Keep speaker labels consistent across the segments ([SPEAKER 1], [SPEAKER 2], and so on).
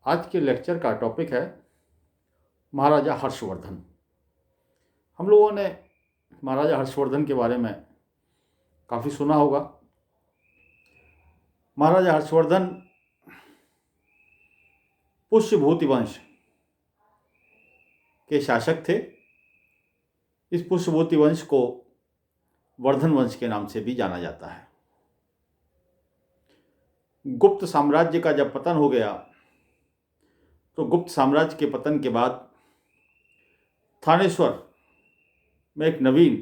[SPEAKER 1] आज के लेक्चर का टॉपिक है महाराजा हर्षवर्धन। हम लोगों ने महाराजा हर्षवर्धन के बारे में काफ़ी सुना होगा। महाराजा हर्षवर्धन पुष्यभूति वंश के शासक थे। इस पुष्यभूति वंश को वर्धन वंश के नाम से भी जाना जाता है। गुप्त साम्राज्य का जब पतन हो गया तो गुप्त साम्राज्य के पतन के बाद थानेश्वर में एक नवीन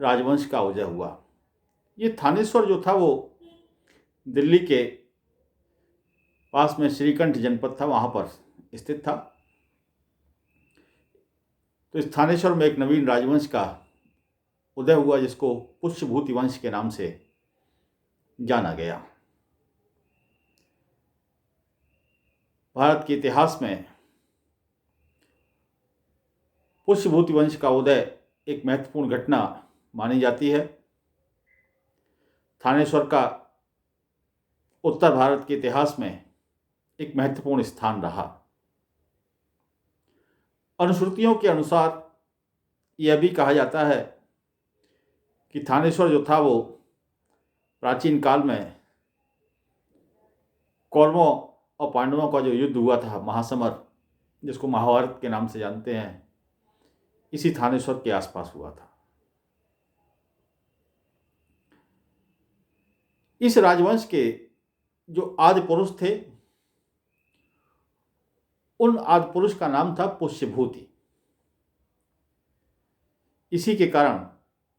[SPEAKER 1] राजवंश का उदय हुआ। ये थानेश्वर जो था वो दिल्ली के पास में श्रीकंठ जनपद था, वहाँ पर स्थित था। तो इस थानेश्वर में एक नवीन राजवंश का उदय हुआ जिसको पुष्यभूति वंश के नाम से जाना गया। भारत के इतिहास में पुष्यभूति वंश का उदय एक महत्वपूर्ण घटना मानी जाती है। थानेश्वर का उत्तर भारत के इतिहास में एक महत्वपूर्ण स्थान रहा। अनुश्रुतियों के अनुसार यह भी कहा जाता है कि थानेश्वर जो था वो प्राचीन काल में कौरवों और पांडवों का जो युद्ध हुआ था, महासमर, जिसको महाभारत के नाम से जानते हैं, इसी थानेश्वर के आसपास हुआ था। इस राजवंश के जो आदि पुरुष थे, उन आदि पुरुष का नाम था पुष्यभूति। इसी के कारण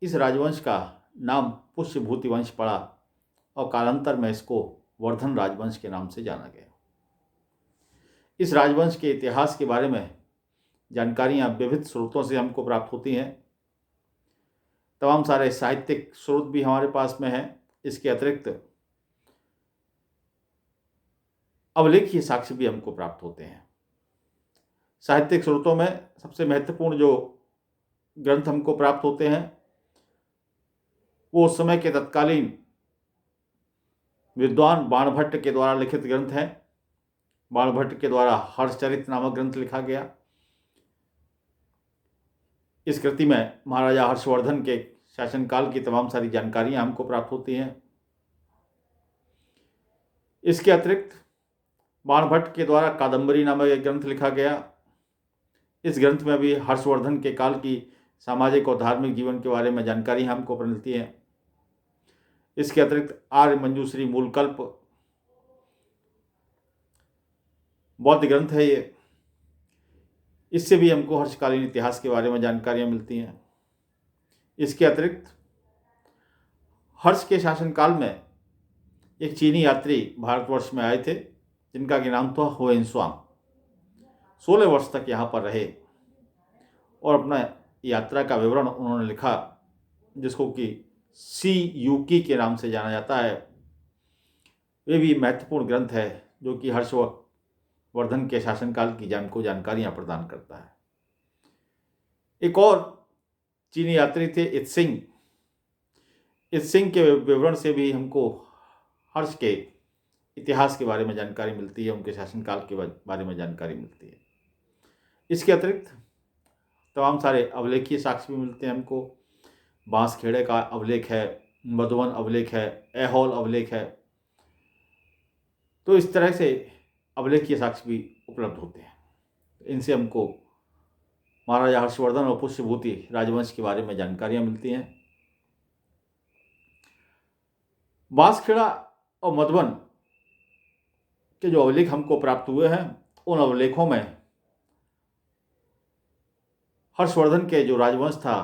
[SPEAKER 1] इस राजवंश का नाम पुष्यभूति वंश पड़ा और कालांतर में इसको वर्धन राजवंश के नाम से जाना गया। इस राजवंश के इतिहास के बारे में जानकारियाँ विविध स्रोतों से हमको प्राप्त होती हैं। तमाम सारे साहित्यिक स्रोत भी हमारे पास में हैं। इसके अतिरिक्त अवलेखीय साक्ष्य भी हमको प्राप्त होते हैं। साहित्यिक स्रोतों में सबसे महत्वपूर्ण जो ग्रंथ हमको प्राप्त होते हैं वो उस समय के तत्कालीन विद्वान बाणभट्ट के द्वारा लिखित ग्रंथ हैं। बाणभट्ट के द्वारा हर्षचरित नामक ग्रंथ लिखा गया। इस कृति में महाराजा हर्षवर्धन के शासनकाल की तमाम सारी जानकारियां हमको प्राप्त होती हैं। इसके अतिरिक्त बाणभट्ट के द्वारा कादंबरी नामक एक ग्रंथ लिखा गया। इस ग्रंथ में भी हर्षवर्धन के काल की सामाजिक और धार्मिक जीवन के बारे में जानकारी हमको मिलती है। इसके अतिरिक्त आर्य मंजूश्री मूलकल्प बौद्ध ग्रंथ है ये। इससे भी हमको हर्षकालीन इतिहास के बारे में जानकारियाँ मिलती हैं। इसके अतिरिक्त हर्ष के शासनकाल में एक चीनी यात्री भारतवर्ष में आए थे जिनका कि नाम था हुएनसांग। 16 वर्ष तक यहाँ पर रहे और अपना यात्रा का विवरण उन्होंने लिखा जिसको कि सी यूकी के नाम से जाना जाता है। वे भी महत्वपूर्ण ग्रंथ है जो कि हर्षवर्धन के शासनकाल की जानकारियाँ प्रदान करता है। एक और चीनी यात्री थे इत्सिंग। इत्सिंग के विवरण से भी हमको हर्ष के इतिहास के बारे में जानकारी मिलती है, उनके शासनकाल के बारे में जानकारी मिलती है। इसके अतिरिक्त तमाम सारे अवलेखीय साक्ष्य भी मिलते हैं हमको। बांसखेड़े का अवलेख है, मधुबन अवलेख है, ऐहोल अवलेख है। तो इस तरह से अवलेखीय साक्ष्य भी उपलब्ध होते हैं। इनसे हमको महाराजा हर्षवर्धन और पुष्यभूति राजवंश के बारे में जानकारियाँ मिलती हैं। बांसखेड़ा और मधुबन के जो अवलेख हमको प्राप्त हुए हैं, उन अवलेखों में हर्षवर्धन के जो राजवंश था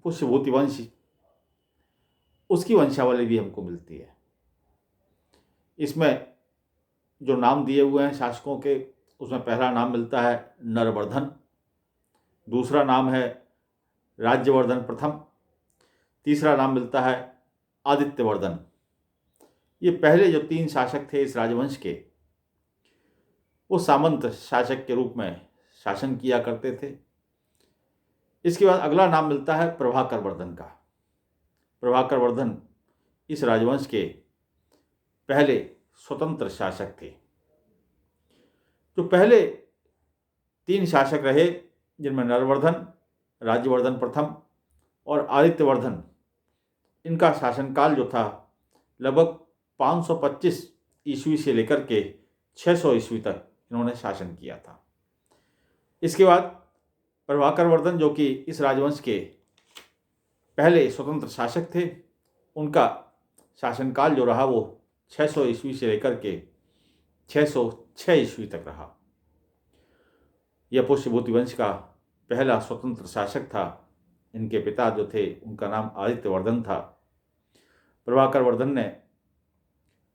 [SPEAKER 1] पुष्यभूति वंश, उसकी वंशावली भी हमको मिलती है। इसमें जो नाम दिए हुए हैं शासकों के, उसमें पहला नाम मिलता है नरवर्धन, दूसरा नाम है राज्यवर्धन प्रथम, तीसरा नाम मिलता है आदित्यवर्धन। ये पहले जो 3 शासक थे इस राजवंश के, वो सामंत शासक के रूप में शासन किया करते थे। इसके बाद अगला नाम मिलता है प्रभाकर वर्धन का। प्रभाकर वर्धन इस राजवंश के पहले स्वतंत्र शासक थे। जो पहले 3 शासक रहे, जिनमें नरवर्धन, राज्यवर्धन प्रथम और आदित्यवर्धन, इनका शासनकाल जो था लगभग 525 ईस्वी से लेकर के 600 ईस्वी तक इन्होंने शासन किया था। इसके बाद प्रभाकर वर्धन, जो कि इस राजवंश के पहले स्वतंत्र शासक थे, उनका शासनकाल जो रहा वो 600 ईस्वी से लेकर के 606 ईस्वी तक रहा। यह पुष्यभूति वंश का पहला स्वतंत्र शासक था। इनके पिता जो थे उनका नाम आदित्यवर्धन था। प्रभाकर वर्धन ने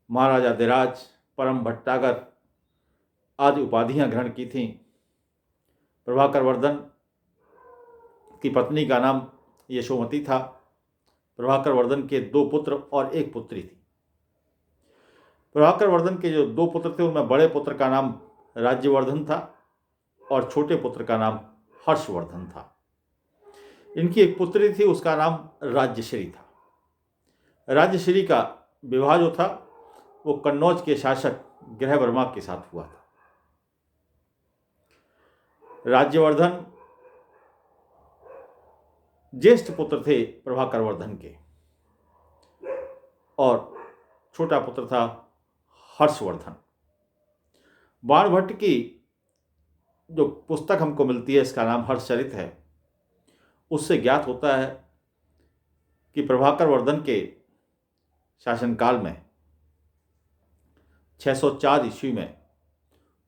[SPEAKER 1] महाराजा अधिराज, परम भट्टागर आदि उपाधियां ग्रहण की थीं। प्रभाकर वर्धन की पत्नी का नाम यशोमती था। प्रभाकर वर्धन के 2 पुत्र और 1 पुत्री थी। प्रभाकर वर्धन के जो 2 पुत्र थे उनमें बड़े पुत्र का नाम राज्यवर्धन था और छोटे पुत्र का नाम हर्षवर्धन था। इनकी एक पुत्री थी, उसका नाम राज्यश्री था। राज्यश्री का विवाह जो था वो कन्नौज के शासक गृहवर्मा के साथ हुआ था। राज्यवर्धन ज्येष्ठ पुत्र थे प्रभाकर वर्धन के और छोटा पुत्र था हर्षवर्धन। बाणभट्ट की जो पुस्तक हमको मिलती है, इसका नाम हर्षचरित है, उससे ज्ञात होता है कि प्रभाकर वर्धन के शासनकाल में 604 ईस्वी में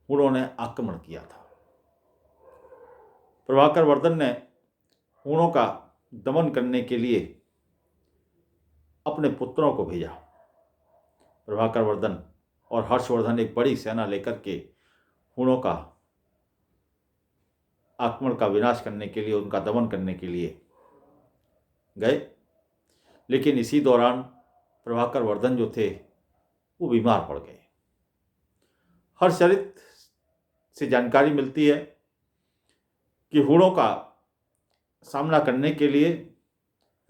[SPEAKER 1] हुणों आक्रमण किया था। प्रभाकर वर्धन ने हुणों का दमन करने के लिए अपने पुत्रों को भेजा। प्रभाकर वर्धन और हर्षवर्धन एक बड़ी सेना लेकर के हुणों का आक्रमण का विनाश करने के लिए, उनका दमन करने के लिए गए। लेकिन इसी दौरान प्रभाकर वर्धन जो थे वो बीमार पड़ गए। हर्षचरित से जानकारी मिलती है कि हुणों का सामना करने के लिए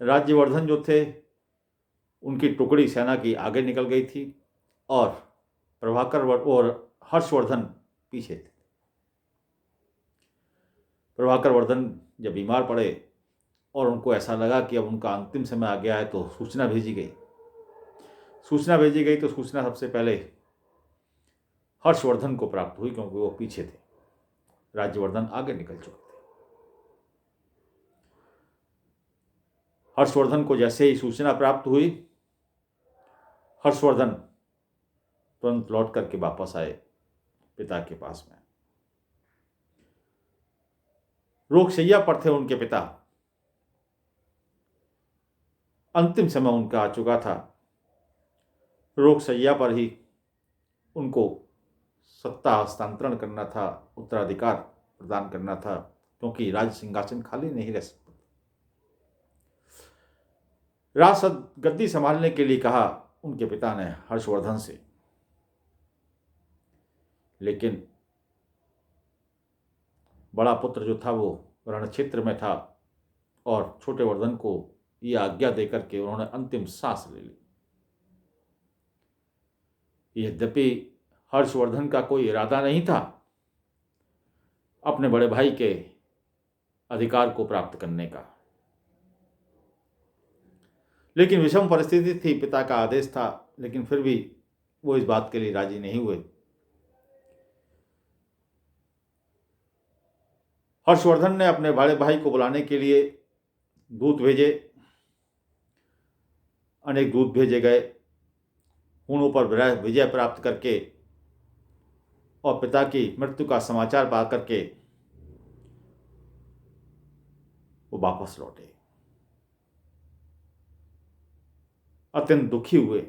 [SPEAKER 1] राज्यवर्धन जो थे उनकी टुकड़ी सेना की आगे निकल गई थी और प्रभाकर और हर्षवर्धन पीछे थे। प्रभाकर वर्धन जब बीमार पड़े और उनको ऐसा लगा कि अब उनका अंतिम समय आ गया है, तो सूचना भेजी गई तो सूचना सबसे पहले हर्षवर्धन को प्राप्त हुई, क्योंकि वो पीछे थे, राज्यवर्धन आगे निकल चुके थे। हर्षवर्धन को जैसे ही सूचना प्राप्त हुई, हर्षवर्धन तुरंत लौट करके वापस आए पिता के पास में। रोगशैया पर थे उनके पिता, अंतिम समय उनका आ चुका था। रोगशैया पर ही उनको सत्ता हस्तांतरण करना था, उत्तराधिकार प्रदान करना था, क्योंकि राज सिंहासन खाली नहीं रह सकता। राजसद गद्दी संभालने के लिए कहा उनके पिता ने हर्षवर्धन से, लेकिन बड़ा पुत्र जो था वो रण क्षेत्र में था और छोटे वर्धन को ये आज्ञा देकर के उन्होंने अंतिम सांस ले ली। यद्यपि हर्षवर्धन का कोई इरादा नहीं था अपने बड़े भाई के अधिकार को प्राप्त करने का, लेकिन विषम परिस्थिति थी, पिता का आदेश था, लेकिन फिर भी वो इस बात के लिए राजी नहीं हुए। हर्षवर्धन ने अपने बड़े भाई को बुलाने के लिए दूत भेजे, अनेक दूत भेजे गए। हुणों पर विजय प्राप्त करके और पिता की मृत्यु का समाचार पा करके वो वापस लौटे, अत्यंत दुखी हुए।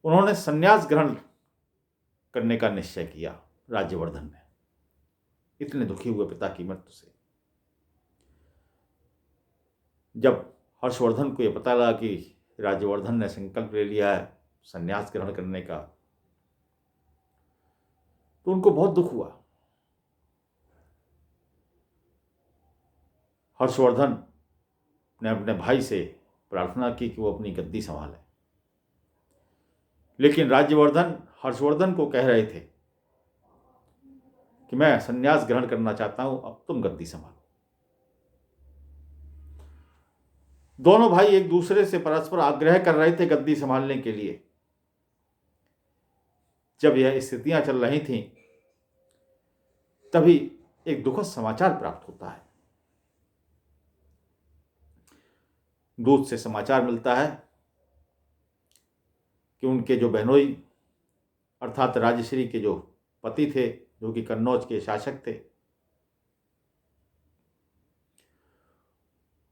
[SPEAKER 1] उन्होंने संन्यास ग्रहण करने का निश्चय किया राज्यवर्धन ने, इतने दुखी हुए पिता की मृत्यु से। जब हर्षवर्धन को यह पता लगा कि राज्यवर्धन ने संकल्प ले लिया है संन्यास ग्रहण करने का, तो उनको बहुत दुख हुआ। हर्षवर्धन ने अपने भाई से प्रार्थना की कि वो अपनी गद्दी संभाले, लेकिन राज्यवर्धन हर्षवर्धन को कह रहे थे कि मैं संन्यास ग्रहण करना चाहता हूं, अब तुम गद्दी संभालो। दोनों भाई एक दूसरे से परस्पर आग्रह कर रहे थे गद्दी संभालने के लिए। जब यह स्थितियां चल रही थीं, तभी एक दुखद समाचार प्राप्त होता है। दूत से समाचार मिलता है कि उनके जो बहनोई अर्थात राजश्री के जो पति थे, जो कि कन्नौज के शासक थे,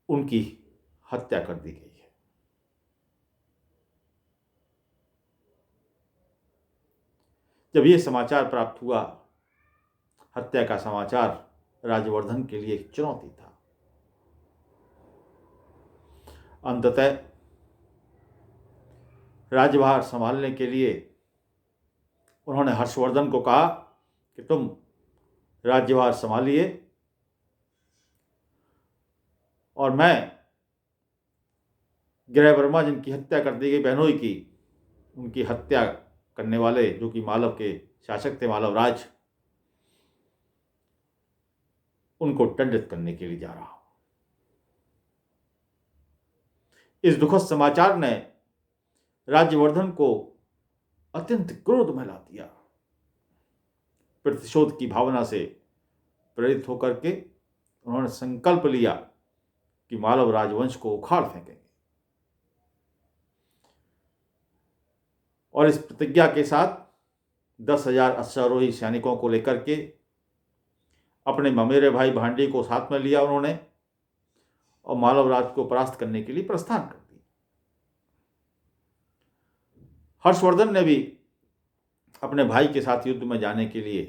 [SPEAKER 1] उनकी हत्या कर दी गई है। जब यह समाचार प्राप्त हुआ, हत्या का समाचार राज्यवर्धन के लिए एक चुनौती था। अंततः राज्यभार संभालने के लिए उन्होंने हर्षवर्धन को कहा कि तुम राज्यभार संभालिए और मैं गृहवर्मा जिनकी हत्या कर दी गई बहनोई की, उनकी हत्या करने वाले जो कि मालव के शासक थे, मालव राज, उनको दंडित करने के लिए जा रहा हूं। इस दुखद समाचार ने राज्यवर्धन को अत्यंत क्रोध में ला दिया। प्रतिशोध की भावना से प्रेरित होकर के उन्होंने संकल्प लिया कि मालव राजवंश को उखाड़ फेंकेंगे। और इस प्रतिज्ञा के साथ 10,000 अश्वारोही सैनिकों को लेकर के अपने ममेरे भाई भांडी को साथ में लिया उन्होंने और मालव राज को परास्त करने के लिए प्रस्थान कर दिया। हर्षवर्धन ने भी अपने भाई के साथ युद्ध में जाने के लिए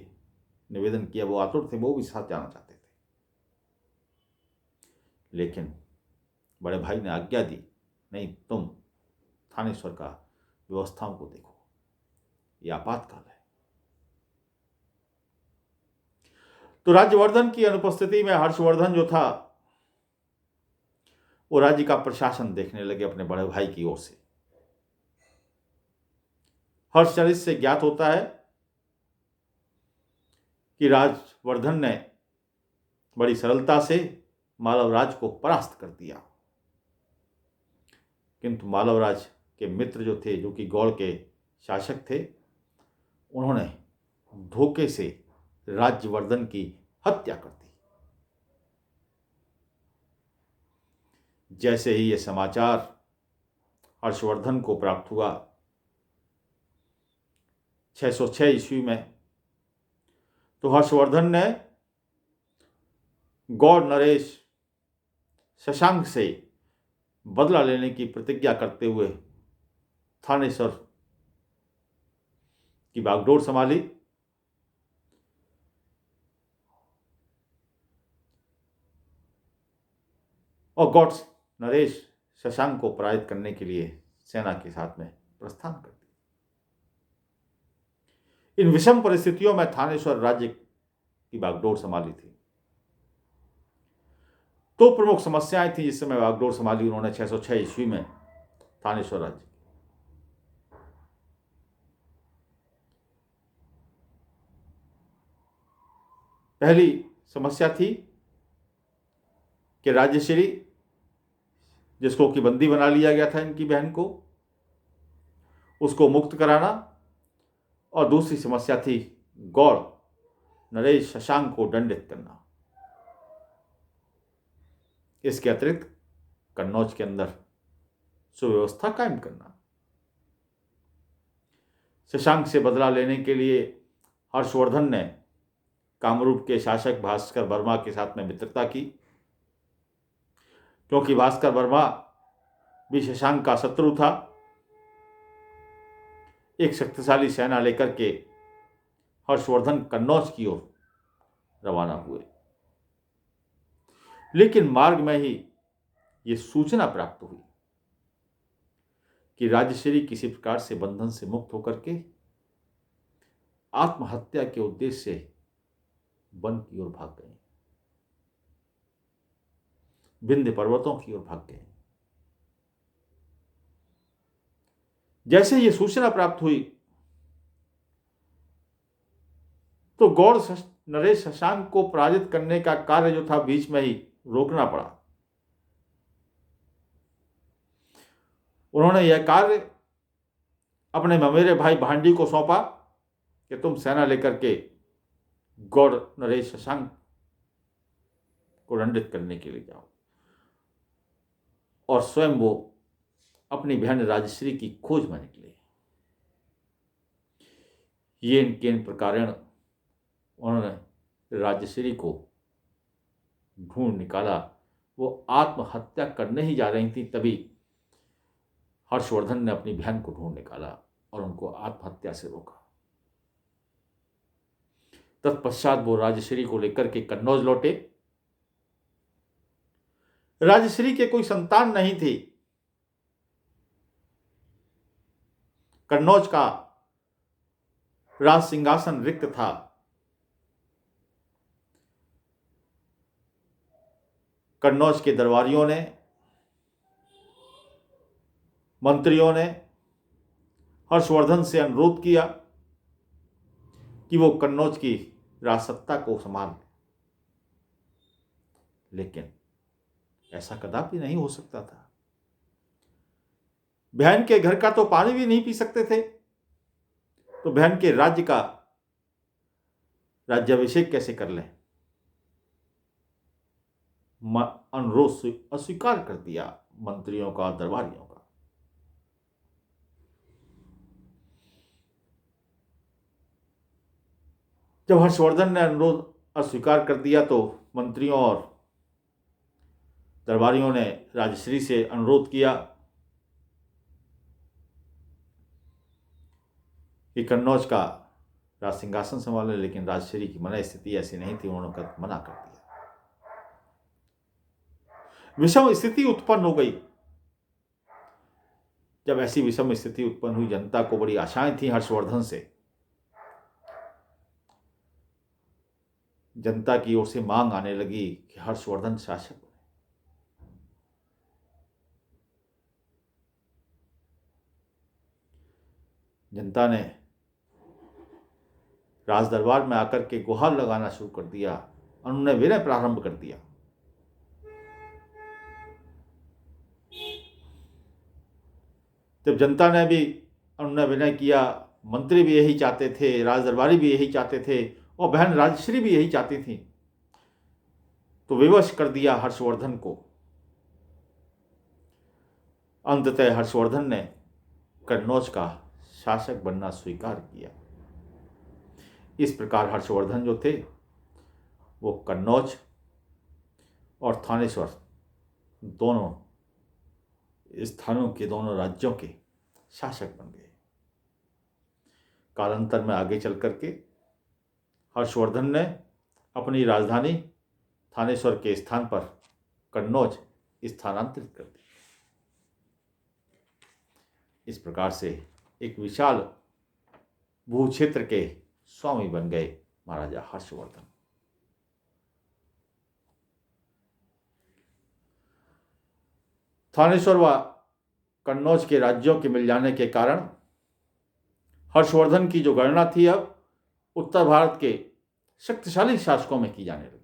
[SPEAKER 1] निवेदन किया। वो आतुर थे, वो भी साथ जाना चाहते थे, लेकिन बड़े भाई ने आज्ञा दी, नहीं, तुम थानेश्वर का व्यवस्थाओं को देखो, यह आपातकाल है। तो राज्यवर्धन की अनुपस्थिति में हर्षवर्धन जो था, वो राज्य का प्रशासन देखने लगे अपने बड़े भाई की ओर से। हर्षचरित से ज्ञात होता है कि राजवर्धन ने बड़ी सरलता से मालवराज को परास्त कर दिया, किंतु मालवराज के मित्र जो थे, जो कि गौड़ के शासक थे, उन्होंने धोखे से राज्यवर्धन की हत्या कर दी। जैसे ही यह समाचार हर्षवर्धन को प्राप्त हुआ 606 ईस्वी में, तो हर्षवर्धन ने गौड़ नरेश शशांक से बदला लेने की प्रतिज्ञा करते हुए थानेश्वर की बागडोर संभाली और गौड़ नरेश शशांक को पराजित करने के लिए सेना के साथ में प्रस्थान कर दिया। इन विषम परिस्थितियों में थानेश्वर राज्य की बागडोर संभाली थी। दो प्रमुख समस्याएं थी जिस समय बागडोर संभाली उन्होंने 606 ईस्वी में थानेश्वर राज्य। पहली समस्या थी कि राजश्री, जिसको कि बंदी बना लिया गया था इनकी बहन को, उसको मुक्त कराना, और दूसरी समस्या थी गौड़ नरेश शशांक को दंडित करना। इसके अतिरिक्त कन्नौज के अंदर सुव्यवस्था कायम करना। शशांक से बदला लेने के लिए हर्षवर्धन ने कामरूप के शासक भास्कर वर्मा के साथ में मित्रता की, क्योंकि भास्कर वर्मा भी शशांक का शत्रु था। एक शक्तिशाली सेना लेकर के हर्षवर्धन कन्नौज की ओर रवाना हुए, लेकिन मार्ग में ही यह सूचना प्राप्त हुई कि राजश्री किसी प्रकार से बंधन से मुक्त होकर के आत्महत्या के उद्देश्य से वन की ओर भाग गए, विंध्य पर्वतों की ओर भाग गए। जैसे ये सूचना प्राप्त हुई तो गौड़ नरेश शशांक को पराजित करने का कार्य जो था बीच में ही रोकना पड़ा। उन्होंने यह कार्य अपने ममेरे भाई भांडी को सौंपा कि तुम सेना लेकर के गौड़ नरेश शशांक को दंडित करने के लिए जाओ, और स्वयं वो अपनी बहन राजश्री की खोज में निकले। येन केन प्रकारेण उन्होंने राजश्री को ढूंढ निकाला। वो आत्महत्या करने ही जा रही थी, तभी हर्षवर्धन ने अपनी बहन को ढूंढ निकाला और उनको आत्महत्या से रोका। तत्पश्चात वो राजश्री को लेकर के कन्नौज लौटे। राजश्री के कोई संतान नहीं थी। कन्नौज का राज सिंहासन रिक्त था। कन्नौज के दरबारियों ने, मंत्रियों ने हर्षवर्धन से अनुरोध किया कि वो कन्नौज की राजसत्ता को संभाल, लेकिन ऐसा कदापि नहीं हो सकता था। बहन के घर का तो पानी भी नहीं पी सकते थे, तो बहन के राज्य का राज्याभिषेक कैसे कर लें। अनुरोध अस्वीकार कर दिया मंत्रियों का, दरबारियों का। जब हर्षवर्धन ने अनुरोध अस्वीकार कर दिया तो मंत्रियों और दरबारियों ने राजश्री से अनुरोध किया कि कन्नौज का राज सिंहासन संभाले, लेकिन राजश्री की मन स्थिति ऐसी नहीं थी, उन्होंने मना कर दिया। विषम स्थिति उत्पन्न हो गई। जब ऐसी विषम स्थिति उत्पन्न हुई, जनता को बड़ी आशाएं थी हर्षवर्धन से। जनता की ओर से मांग आने लगी कि हर्षवर्धन शासक बने। जनता ने राज दरबार में आकर के गुहार लगाना शुरू कर दिया, उन्होंने विनय प्रारंभ कर दिया। जब जनता ने भी उन्होंने विनय किया, मंत्री भी यही चाहते थे, राज दरबारी भी यही चाहते थे, और बहन राजश्री भी यही चाहती थी, तो विवश कर दिया हर्षवर्धन को। अंततः हर्षवर्धन ने कन्नौज का शासक बनना स्वीकार किया। इस प्रकार हर्षवर्धन जो थे वो कन्नौज और थानेश्वर दोनों स्थानों के, दोनों राज्यों के शासक बन गए। कालांतर में आगे चल करके हर्षवर्धन ने अपनी राजधानी थानेश्वर के स्थान पर कन्नौज स्थानांतरित कर दी। इस प्रकार से एक विशाल भूक्षेत्र के स्वामी बन गए महाराजा हर्षवर्धन। थानेश्वर व कन्नौज के राज्यों के मिल जाने के कारण हर्षवर्धन की जो गणना थी अब उत्तर भारत के शक्तिशाली शासकों में की जाने लगी।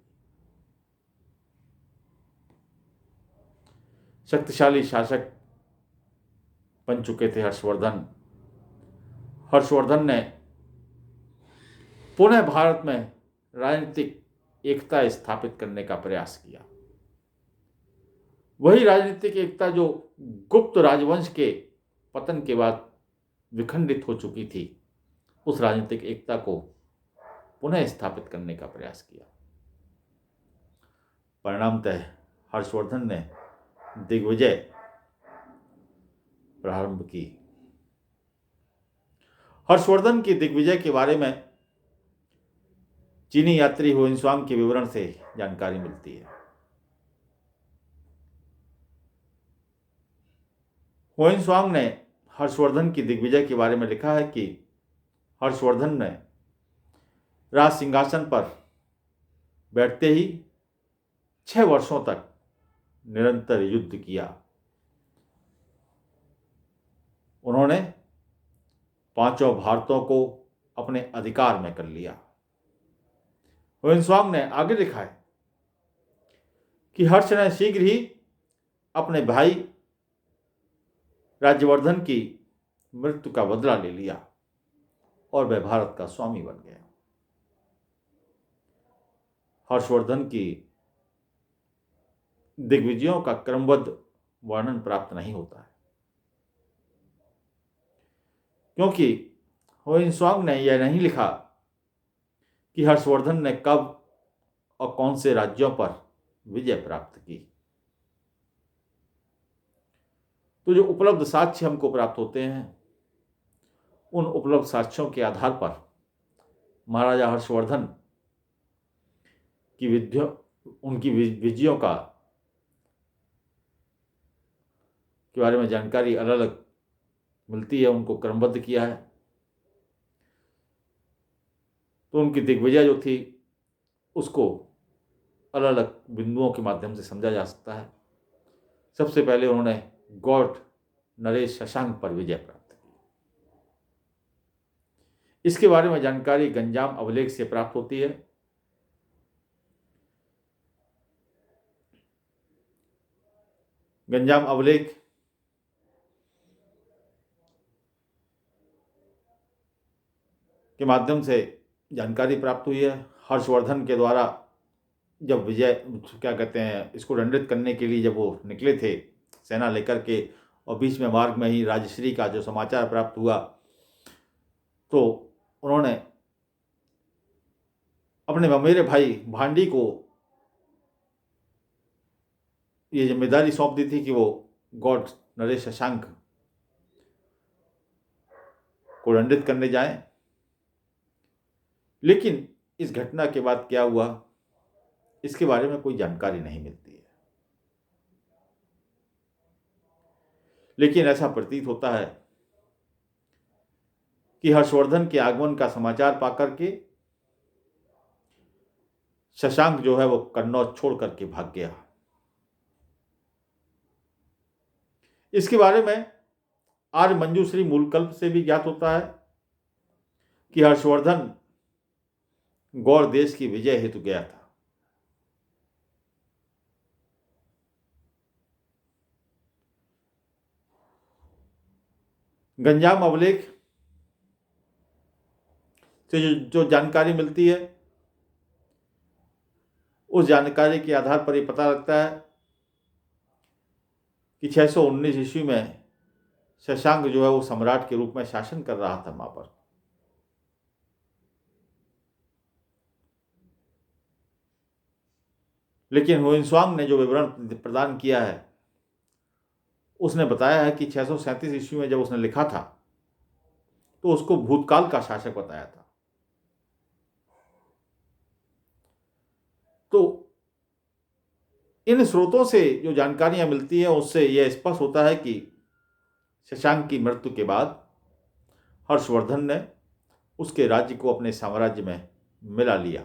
[SPEAKER 1] शक्तिशाली शासक बन चुके थे हर्षवर्धन। हर्षवर्धन ने पुनः भारत में राजनीतिक एकता स्थापित करने का प्रयास किया। वही राजनीतिक एकता जो गुप्त राजवंश के पतन के बाद विखंडित हो चुकी थी, उस राजनीतिक एकता को पुनः स्थापित करने का प्रयास किया। परिणामतः हर्षवर्धन ने दिग्विजय प्रारंभ की। हर्षवर्धन की दिग्विजय के बारे में चीनी यात्री हुएनसांग के विवरण से जानकारी मिलती है। हुएनसांग ने हर्षवर्धन की दिग्विजय के बारे में लिखा है कि हर्षवर्धन ने राज सिंहासन पर बैठते ही 6 वर्षों तक निरंतर युद्ध किया। उन्होंने 5 भारतों को अपने अधिकार में कर लिया। हुएनसांग ने आगे लिखा है कि हर्ष ने शीघ्र ही अपने भाई राज्यवर्धन की मृत्यु का बदला ले लिया और वह भारत का स्वामी बन गया। हर्षवर्धन की दिग्विजयों का क्रमबद्ध वर्णन प्राप्त नहीं होता है, क्योंकि हुएनसांग ने यह नहीं लिखा कि हर्षवर्धन ने कब और कौन से राज्यों पर विजय प्राप्त की। तो जो उपलब्ध साक्ष्य हमको प्राप्त होते हैं, उन उपलब्ध साक्ष्यों के आधार पर महाराजा हर्षवर्धन की उनकी विजयों के बारे में जानकारी अलग अलग मिलती है, उनको क्रमबद्ध किया है। तो उनकी दिग्विजय जो थी उसको अलग अलग बिंदुओं के माध्यम से समझा जा सकता है। सबसे पहले उन्होंने गौड़ नरेश शशांक पर विजय प्राप्त की। इसके बारे में जानकारी गंजाम अभिलेख से प्राप्त होती है। गंजाम अभिलेख के माध्यम से जानकारी प्राप्त हुई है। हर्षवर्धन के द्वारा जब विजय क्या कहते हैं इसको दंडित करने के लिए जब वो निकले थे सेना लेकर के, और बीच में मार्ग में ही राजश्री का जो समाचार प्राप्त हुआ, तो उन्होंने अपने ममेरे भाई भांडी को ये जिम्मेदारी सौंप दी थी कि वो गौड़ नरेश शशांक को दंडित करने जाएं। लेकिन इस घटना के बाद क्या हुआ, इसके बारे में कोई जानकारी नहीं मिलती है। लेकिन ऐसा प्रतीत होता है कि हर्षवर्धन के आगमन का समाचार पाकर के शशांक जो है वो कन्नौज छोड़ करके भाग गया। इसके बारे में आर्य मंजूश्री मूलकल्प से भी ज्ञात होता है कि हर्षवर्धन गौड़ देश की विजय हेतु गया था। गंजाम अभिलेख से जो जानकारी मिलती है, उस जानकारी के आधार पर यह पता लगता है कि 619 ईस्वी में शशांक जो है वो सम्राट के रूप में शासन कर रहा था वहां पर। लेकिन हुएनसांग ने जो विवरण प्रदान किया है, उसने बताया है कि 637 ईस्वी में जब उसने लिखा था तो उसको भूतकाल का शासक बताया था। तो इन स्रोतों से जो जानकारियां मिलती हैं उससे यह स्पष्ट होता है कि शशांक की मृत्यु के बाद हर्षवर्धन ने उसके राज्य को अपने साम्राज्य में मिला लिया।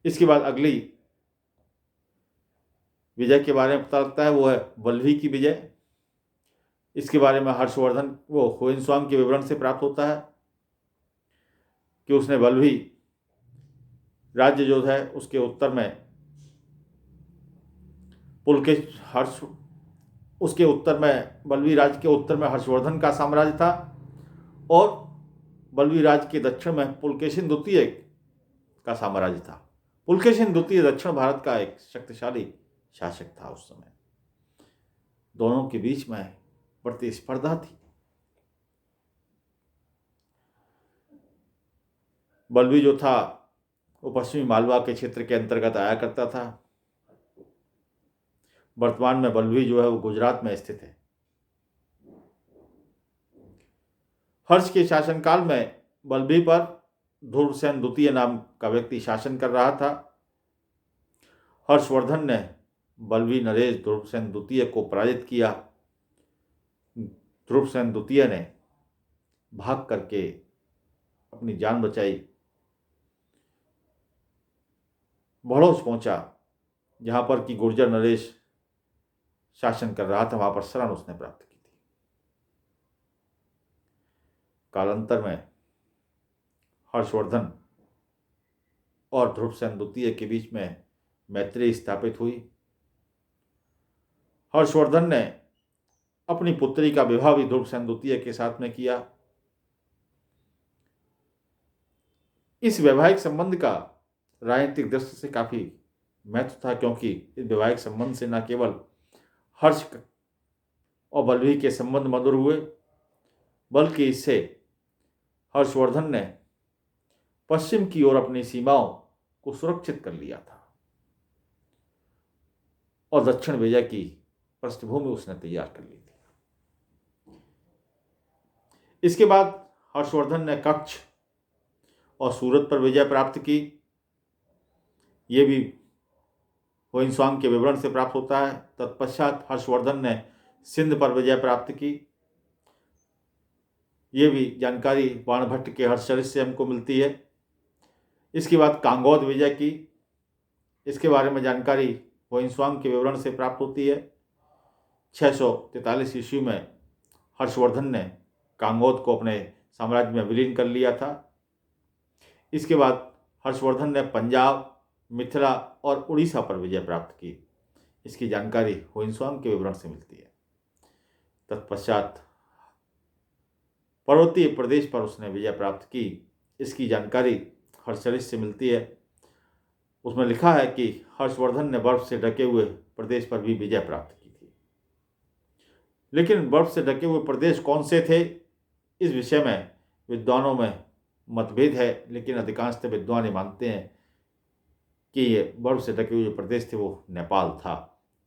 [SPEAKER 1] इसके बाद अगली विजय के बारे में पता लगता है, वो है वल्लभी की विजय। इसके बारे में हर्षवर्धन वो हुएनसांग के विवरण से प्राप्त होता है कि उसने वल्लभी राज्य जो है उसके उत्तर में उसके उत्तर में वल्लभी राज्य के उत्तर में हर्षवर्धन का साम्राज्य था, और वल्लभी राज्य के दक्षिण में पुलकेशिन द्वितीय का साम्राज्य था। पुलकेशिन द्वितीय दक्षिण भारत का एक शक्तिशाली शासक था। उस समय दोनों के बीच में प्रतिस्पर्धा थी। वल्लभी जो था वो पश्चिमी मालवा के क्षेत्र के अंतर्गत आया करता था। वर्तमान में वल्लभी जो है वो गुजरात में स्थित है। हर्ष के शासनकाल में वल्लभी पर ध्रुवसेन द्वितीय नाम का व्यक्ति शासन कर रहा था। हर्षवर्धन ने वल्लभी नरेश ध्रुवसेन द्वितीय को पराजित किया। ध्रुवसेन द्वितीय ने भाग करके अपनी जान बचाई, भड़ोस पहुंचा, जहां पर कि गुर्जर नरेश शासन कर रहा था, वहां पर शरण उसने प्राप्त की थी। कालांतर में हर्षवर्धन और ध्रुवसेन द्वितीय के बीच में मैत्री स्थापित हुई। हर्षवर्धन ने अपनी पुत्री का विवाह भी ध्रुवसेन द्वितीय के साथ में किया। इस वैवाहिक संबंध का राजनीतिक दृष्टि से काफी महत्व था, क्योंकि इस वैवाहिक संबंध से न केवल हर्ष और बल्लभी के संबंध मधुर हुए, बल्कि इससे हर्षवर्धन ने पश्चिम की ओर अपनी सीमाओं को सुरक्षित कर लिया था और दक्षिण विजय की पृष्ठभूमि उसने तैयार कर ली थी। इसके बाद हर्षवर्धन ने कच्छ और सूरत पर विजय प्राप्त की। ये भी हुइनसांग के विवरण से प्राप्त होता है। तत्पश्चात हर्षवर्धन ने सिंध पर विजय प्राप्त की। ये भी जानकारी बाणभट्ट के हर्षचरित से हमको मिलती है। इसके बाद कांगोद विजय की, इसके बारे में जानकारी हुइनसांग के विवरण से प्राप्त होती है। 643 ईस्वी में हर्षवर्धन ने कांगोद को अपने साम्राज्य में विलीन कर लिया था। इसके बाद हर्षवर्धन ने पंजाब, मिथिला और उड़ीसा पर विजय प्राप्त की। इसकी जानकारी हुइनसांग के विवरण से मिलती है। तत्पश्चात पर्वतीय प्रदेश पर उसने विजय प्राप्त की। इसकी जानकारी हर्षचरित से मिलती है। उसमें लिखा है कि हर्षवर्धन ने बर्फ से ढके हुए प्रदेश पर भी विजय प्राप्त की थी। लेकिन बर्फ से ढके हुए प्रदेश कौन से थे, इस विषय में विद्वानों में मतभेद है, लेकिन अधिकांशतः विद्वान ये मानते हैं कि ये बर्फ से ढके हुए जो प्रदेश थे वो नेपाल था।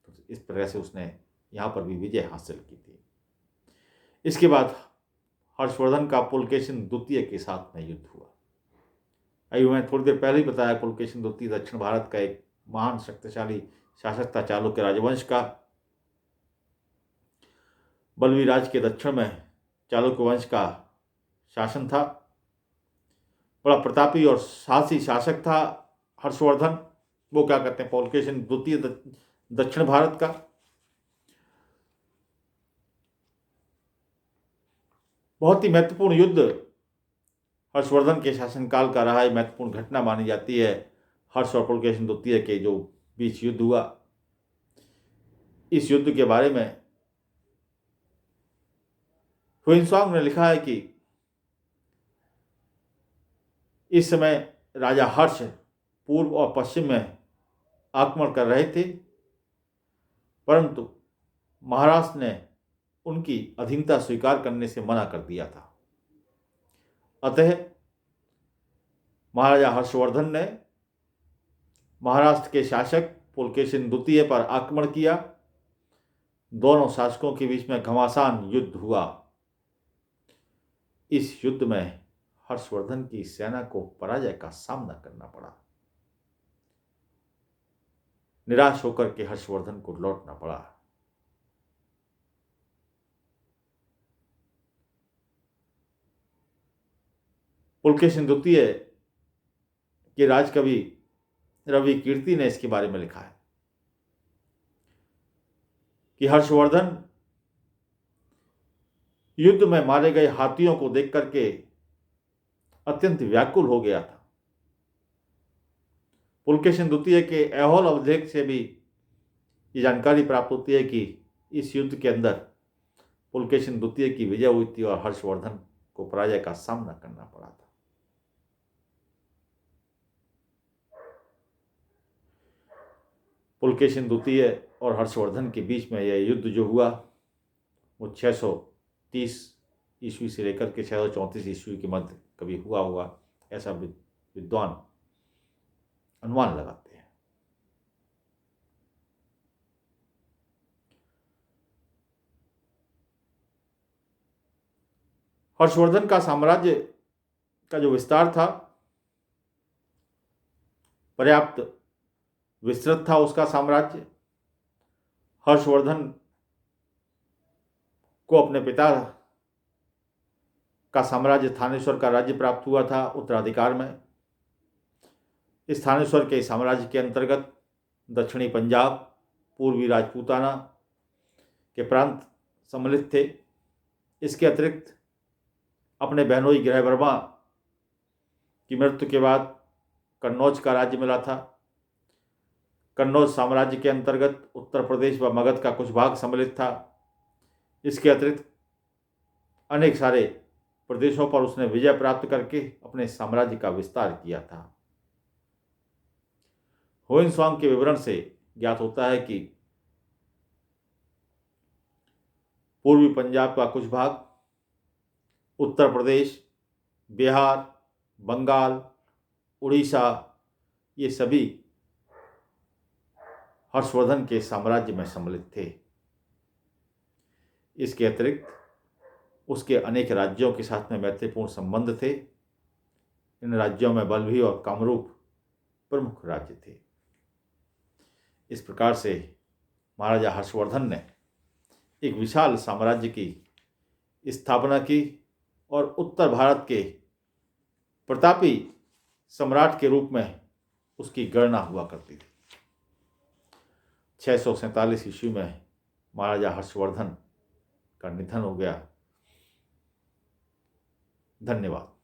[SPEAKER 1] तो इस प्रकार से उसने यहाँ पर भी विजय हासिल की थी। इसके बाद हर्षवर्धन का पुलकेशिन द्वितीय के साथ में युद्ध हुआ। अभी मैं थोड़ी देर पहले ही बताया, पुलकेशिन द्वितीय दक्षिण भारत का एक महान शक्तिशाली शासक था चालुक्य राजवंश का। बल्लवी राज के दक्षिण में चालुक्य वंश का शासन था। बड़ा प्रतापी और साहसी शासक था हर्षवर्धन। वो क्या कहते हैं, पुलकेशिन द्वितीय दक्षिण भारत का। बहुत ही महत्वपूर्ण युद्ध हर्षवर्धन के शासनकाल का रहा है। महत्वपूर्ण घटना मानी जाती है हर्ष और पुलकेशिन द्वितीय के जो बीच युद्ध हुआ। इस युद्ध के बारे में हुइनसांग ने लिखा है कि इस समय राजा हर्ष पूर्व और पश्चिम में आक्रमण कर रहे थे, परंतु महाराष्ट्र ने उनकी अधीनता स्वीकार करने से मना कर दिया था। अतः महाराजा हर्षवर्धन ने महाराष्ट्र के शासक पुलकेशिन द्वितीय पर आक्रमण किया। दोनों शासकों के बीच में घमासान युद्ध हुआ। इस युद्ध में हर्षवर्धन की सेना को पराजय का सामना करना पड़ा। निराश होकर के हर्षवर्धन को लौटना पड़ा। पुलकेशिन द्वितीय के राजकवि रवि कीर्ति ने इसके बारे में लिखा है कि हर्षवर्धन युद्ध में मारे गए हाथियों को देख करके अत्यंत व्याकुल हो गया था। पुलकेशिन द्वितीय के ऐहोल अवलेख से भी ये जानकारी प्राप्त होती है कि इस युद्ध के अंदर पुलकेशिन द्वितीय की विजय हुई थी और हर्षवर्धन को पराजय का सामना करना पड़ा था। पुलकेशिन द्वितीय और हर्षवर्धन के बीच में यह युद्ध जो हुआ वो 630 ईस्वी से लेकर के 634 ईस्वी के मध्य कभी हुआ होगा, ऐसा विद्वान अनुमान लगाते हैं। हर्षवर्धन का साम्राज्य का जो विस्तार था पर्याप्त विस्तृत था। उसका साम्राज्य हर्षवर्धन को अपने पिता का साम्राज्य थानेश्वर का राज्य प्राप्त हुआ था उत्तराधिकार में। इस थानेश्वर के साम्राज्य के अंतर्गत दक्षिणी पंजाब, पूर्वी राजपूताना के प्रांत सम्मिलित थे। इसके अतिरिक्त अपने बहनोई ग्रहवर्मा की मृत्यु के बाद कन्नौज का राज्य मिला था। कन्नौज साम्राज्य के अंतर्गत उत्तर प्रदेश व मगध का कुछ भाग सम्मिलित था। इसके अतिरिक्त अनेक सारे प्रदेशों पर उसने विजय प्राप्त करके अपने साम्राज्य का विस्तार किया था। होयंसांग के विवरण से ज्ञात होता है कि पूर्वी पंजाब का कुछ भाग, उत्तर प्रदेश, बिहार, बंगाल, उड़ीसा, ये सभी हर्षवर्धन के साम्राज्य में सम्मिलित थे। इसके अतिरिक्त उसके अनेक राज्यों के साथ में मैत्रीपूर्ण संबंध थे। इन राज्यों में बल्भी और कामरूप प्रमुख राज्य थे। इस प्रकार से महाराजा हर्षवर्धन ने एक विशाल साम्राज्य की स्थापना की और उत्तर भारत के प्रतापी सम्राट के रूप में उसकी गणना हुआ करती थी। 647 ईस्वी में महाराजा हर्षवर्धन का निधन हो गया। धन्यवाद।